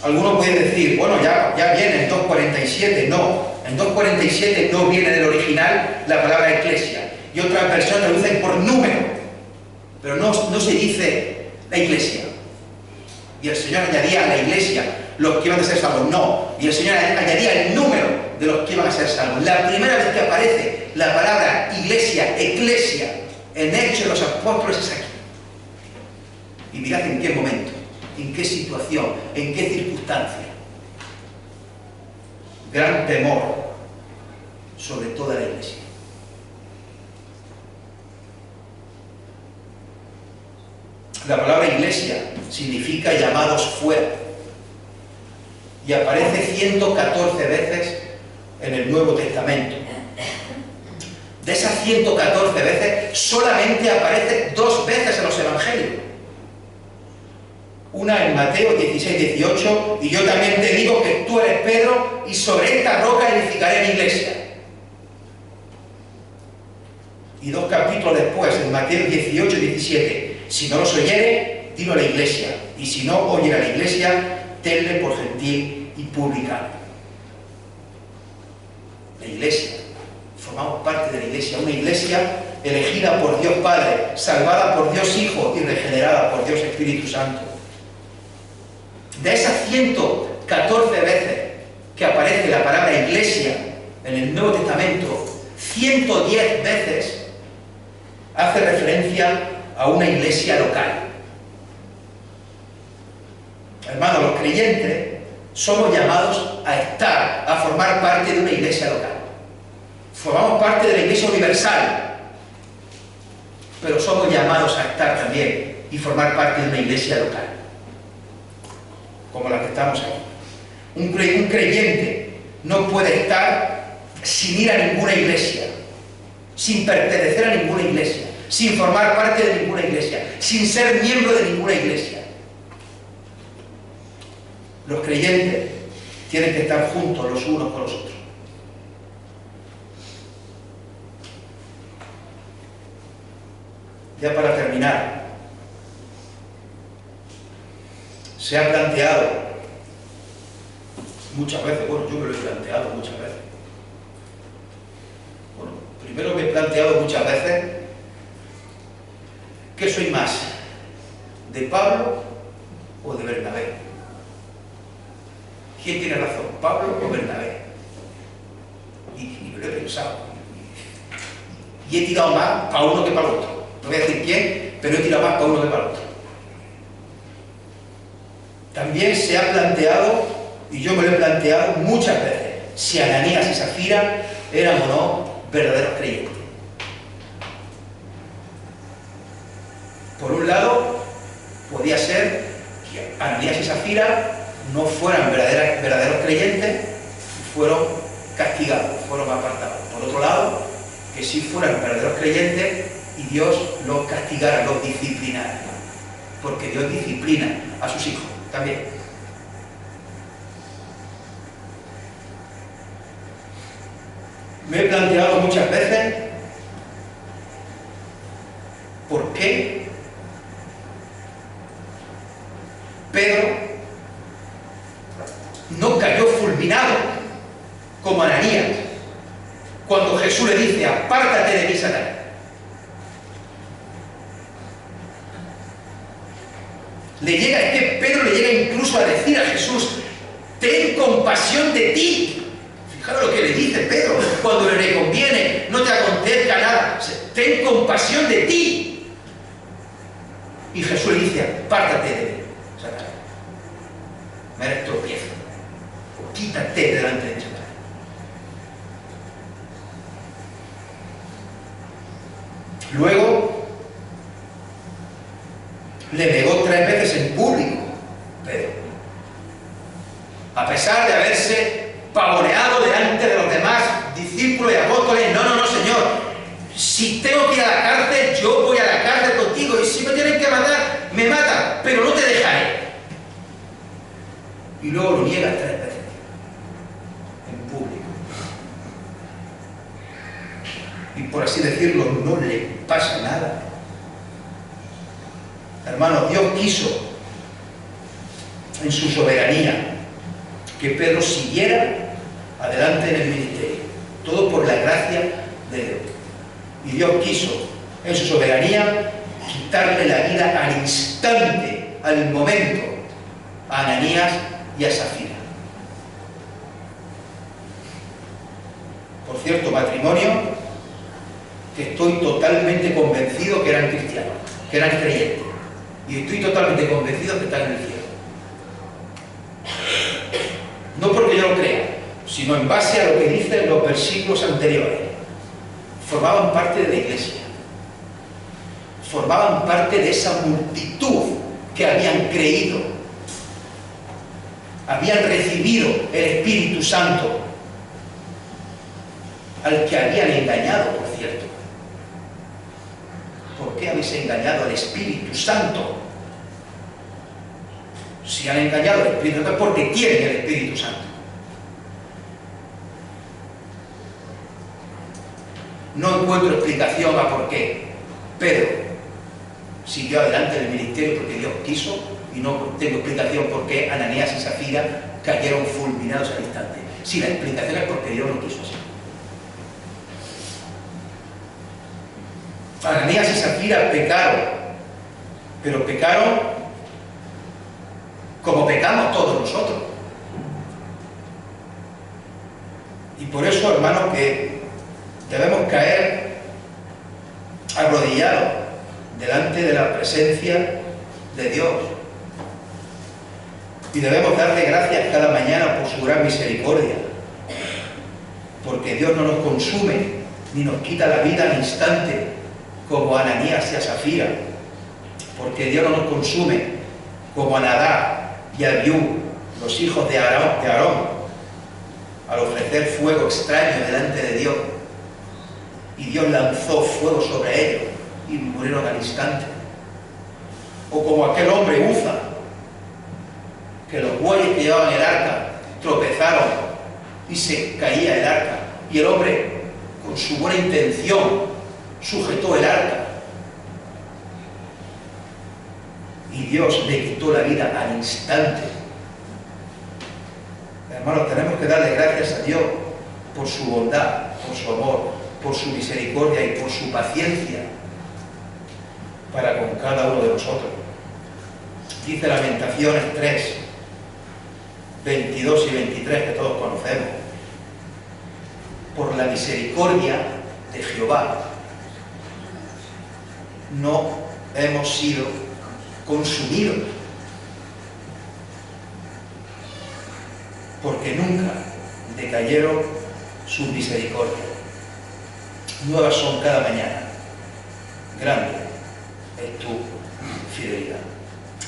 Algunos pueden decir, bueno, ya viene en 2.47. No, en 2.47 no viene del original la palabra eclesia. Y otras personas lo dicen por número, pero no se dice la iglesia. Y el Señor añadía a la iglesia los que iban a ser salvos. No, y el Señor añadía el número de los que iban a ser salvos. La primera vez que aparece la palabra iglesia, eclesia, en Hechos de los Apóstoles es aquí. Y mirad en qué momento, en qué situación, en qué circunstancia. Gran temor sobre toda la iglesia. La palabra iglesia significa llamados fuera y aparece 114 veces en el Nuevo Testamento. De esas 114 veces, solamente aparece 2 veces en los Evangelios. Una en Mateo 16, 18, y yo también te digo que tú eres Pedro, y sobre esta roca edificaré mi iglesia. Y 2 capítulos después, en Mateo 18, 17, si no los oyere, dilo a la iglesia, y si no oyere a la iglesia, tenle por gentil y publicano. La iglesia, formamos parte de la iglesia, una iglesia elegida por Dios Padre, salvada por Dios Hijo y regenerada por Dios Espíritu Santo. De esas 114 veces que aparece la palabra iglesia en el Nuevo Testamento, 110 veces hace referencia a una iglesia local. Hermanos, los creyentes somos llamados a estar, a formar parte de una iglesia local. Formamos parte de la iglesia universal, pero somos llamados a estar también y formar parte de una iglesia local, como la que estamos aquí. Un creyente no puede estar sin ir a ninguna iglesia, sin pertenecer a ninguna iglesia, sin formar parte de ninguna iglesia, sin ser miembro de ninguna iglesia. Los creyentes tienen que estar juntos los unos con los otros. Ya para terminar, se ha planteado muchas veces, bueno, yo me lo he planteado muchas veces. Bueno, primero me he planteado muchas veces ¿qué soy más? ¿De Pablo o de Bernabé? ¿Quién tiene razón, Pablo o Bernabé? Y me lo he pensado. Y he tirado más para uno que para el otro. No voy a decir quién, pero he tirado más para uno que para el otro. También se ha planteado, y yo me lo he planteado muchas veces, si Ananías y Zafira eran o no verdaderos creyentes. Por un lado, podía ser que Ananías y Zafira no fueran verdaderos creyentes, fueron castigados, fueron apartados. Por otro lado, que sí fueran verdaderos creyentes y Dios los castigara, los disciplinara. Porque Dios disciplina a sus hijos también. Me he planteado muchas veces por qué Pedro no cayó fulminado como Ananías cuando Jesús le dice: apártate de mí, Satanás. Pedro le llega incluso a decir a Jesús: ten compasión de ti. Fijaros lo que le dice Pedro: cuando le conviene, no te acontezca nada, ten compasión de ti. Y Jesús le dice: apártate de mí, Satanás, me eres tropiezo, quítate delante de Satanás. Luego le negó 3 veces en público, Pedro, a pesar de haberse pavoneado delante de los demás discípulos y apóstoles. No, Señor, si tengo que ir a la cárcel, yo voy a la cárcel contigo, y si me tienen que matar, me matan, pero no te dejaré. Y luego lo niega 3 veces en público. Y por así decirlo, no le pasa nada. Hermanos, Dios quiso, en su soberanía, que Pedro siguiera adelante en el ministerio. Todo por la gracia de Dios. Y Dios quiso, en su soberanía, quitarle la vida al instante, al momento, a Ananías y a Safira. Por cierto, matrimonio que estoy totalmente convencido que eran cristianos, que eran creyentes. Y estoy totalmente convencido que están en el cielo. No porque yo lo crea, sino en base a lo que dicen los versículos anteriores. Formaban parte de la iglesia. Formaban parte de esa multitud que habían creído. Habían recibido el Espíritu Santo, al que habían engañado, por cierto. ¿Por qué habéis engañado al Espíritu Santo? Si han engañado al Espíritu Santo es porque tienen el Espíritu Santo. No encuentro explicación a por qué Pedro siguió adelante en el ministerio, porque Dios quiso, y no tengo explicación por qué Ananías y Safira cayeron fulminados al instante. Si la explicación es porque Dios lo quiso así. Ananías y Safira pecaron, pero pecaron como pecamos todos nosotros. Y por eso, hermanos, que debemos caer arrodillados delante de la presencia de Dios. Y debemos darle gracias cada mañana por su gran misericordia, porque Dios no nos consume ni nos quita la vida al instante como a Ananías y a Safira, porque Dios no nos consume como a Nadab y a Abiú, los hijos de Aarón, al ofrecer fuego extraño delante de Dios, y Dios lanzó fuego sobre ellos y murieron al instante. O como aquel hombre Uza, que los bueyes que llevaban el arca tropezaron y se caía el arca, y el hombre, con su buena intención, sujetó el arca, y Dios le quitó la vida al instante. Hermanos, tenemos que darle gracias a Dios por su bondad, por su amor, por su misericordia y por su paciencia para con cada uno de nosotros. Dice Lamentaciones 3, 22 y 23, que todos conocemos: por la misericordia de Jehová no hemos sido consumidos, porque nunca decayeron sus misericordias. Nuevas son cada mañana. Grande es tu fidelidad.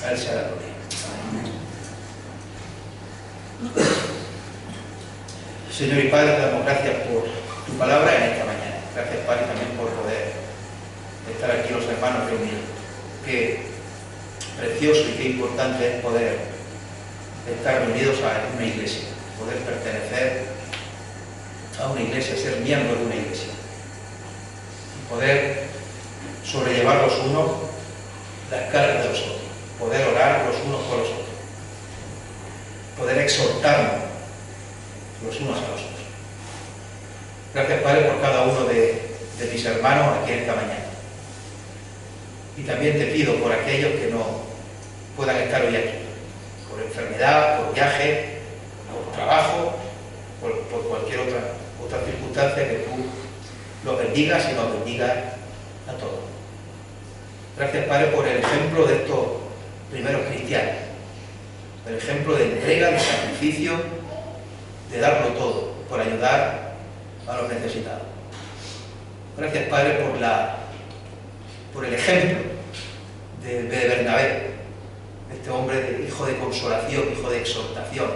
A Él sea la gloria. Amén. Señor y Padre, te damos gracias por tu palabra en esta mañana. Gracias, Padre, también por poder estar aquí los hermanos reunidos. Qué precioso y qué importante es poder estar reunidos a una iglesia, poder pertenecer a una iglesia, ser miembro de una iglesia, y poder sobrellevar los unos las cargas de los otros, poder orar los unos por los otros, poder exhortarnos los unos a los otros. Gracias, Padre, por cada uno de mis hermanos aquí en esta mañana. Y también te pido por aquellos que no puedan estar hoy aquí, por enfermedad, por viaje, por trabajo, por cualquier otra circunstancia, que tú los bendigas y nos bendigas a todos. Gracias, Padre, por el ejemplo de estos primeros cristianos, el ejemplo de entrega, de sacrificio, de darlo todo por ayudar a los necesitados. Gracias, Padre, por la por el ejemplo de Bernabé, este hombre hijo de consolación, hijo de exhortación.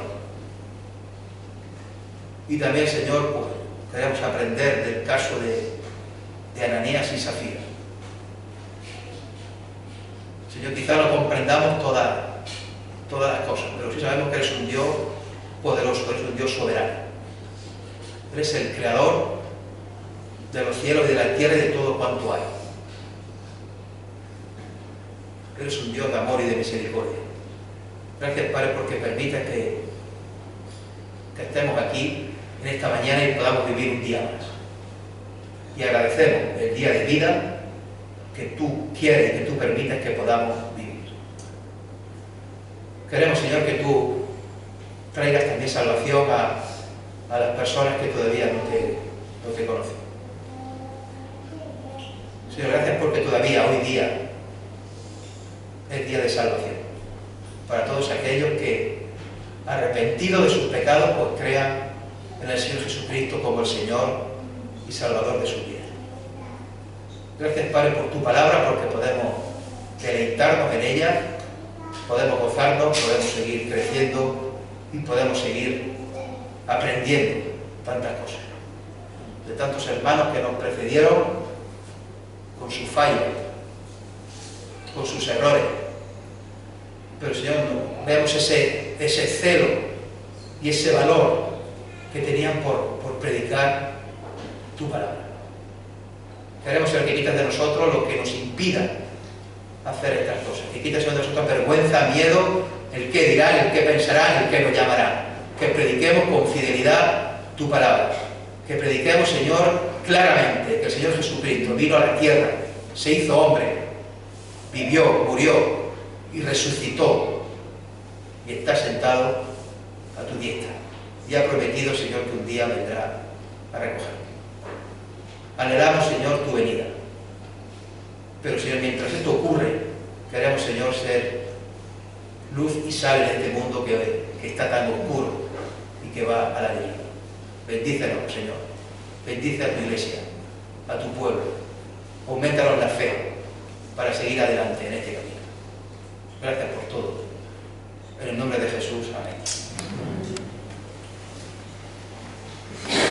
Y también, Señor, pues, queremos aprender del caso de Ananías y Zafira. Señor, quizá no comprendamos todas las cosas, pero sí sabemos que eres un Dios poderoso, eres un Dios soberano. Eres el creador de los cielos y de la tierra y de todo cuanto hay. Eres un Dios de amor y de misericordia. Gracias, Padre, porque permites que estemos aquí en esta mañana y podamos vivir un día más. Y agradecemos el día de vida que tú quieres y que tú permites que podamos vivir. Queremos, Señor, que tú traigas también salvación a las personas que todavía no te conocen. Señor, gracias porque todavía hoy día es día de salvación para todos aquellos que, arrepentidos de sus pecados, pues crean en el Señor Jesucristo como el Señor y Salvador de sus vidas. Gracias, Padre, por tu palabra, porque podemos deleitarnos en ella, podemos gozarnos, podemos seguir creciendo y podemos seguir aprendiendo tantas cosas. De tantos hermanos que nos precedieron con sus fallos, con sus errores. Pero, Señor, vemos ese celo y ese valor que tenían por predicar tu palabra. Queremos, Señor, que quites de nosotros lo que nos impida hacer estas cosas. Que quites, Señor, de nosotros vergüenza, miedo, el qué dirán, el qué pensarán, el qué nos llamarán. Que prediquemos con fidelidad tu palabra. Que prediquemos, Señor, claramente que el Señor Jesucristo vino a la tierra, se hizo hombre, vivió, murió y resucitó y está sentado a tu diestra. Y ha prometido, Señor, que un día vendrá a recogerme. Anhelamos, Señor, tu venida. Pero, Señor, mientras esto ocurre, queremos, Señor, ser luz y sal en este mundo que está tan oscuro y que va a la deriva. Bendícenos, Señor. Bendice a tu iglesia, a tu pueblo. Aumentanos la fe para seguir adelante en este camino. Gracias por todo.